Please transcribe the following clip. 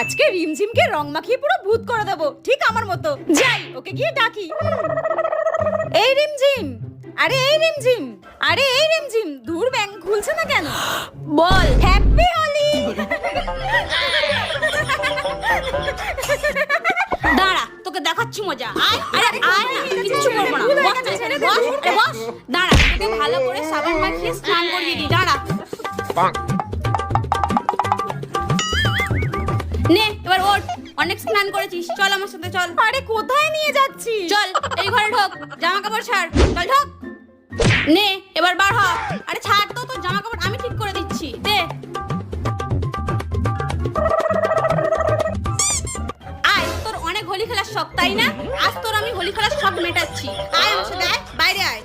আজকে রিমঝিমকে রং মাখিয়ে পুরো ভূত করে দেবো, ঠিক আমার মতো। যাই ওকে গিয়ে ডাকি। এই রিমঝিম, আরে এই রিমঝিম, আরে এই রিমঝিম, ধুর ব্যাং খুলছে না কেন? বল। হ্যাপি হোলি। দাঁড়া, তোকে দেখাচ্ছি মজা। আয়, আরে আয় না, কিচ্ছু করবো না। বস এখানে, বস, আরে বস। দাঁড়া, তোকে ভালো করে সাবান মাখিয়ে স্নান করিয়ে দিই। দাঁড়া। নে, এবার ওঠ। অনেক স্নান করেছিস, চল আমার সাথে চল। আরে কোথায় নিয়ে যাচ্ছি? চল, এই ঘরে ঢোক, জামা কাপড় ছাড়। চল ঢোক। নে, এবার বার হ। আরে ছাড় তো, তোর জামা কাপড় আমি ঠিক করে দিচ্ছি। দে। আয়, তোর অনেক হোলি খেলার শখ তাই না? আজ তোর আমি হোলি খেলার শখ মেটাচ্ছি। আয় আমার সাথে, আয়, বাইরে আয়।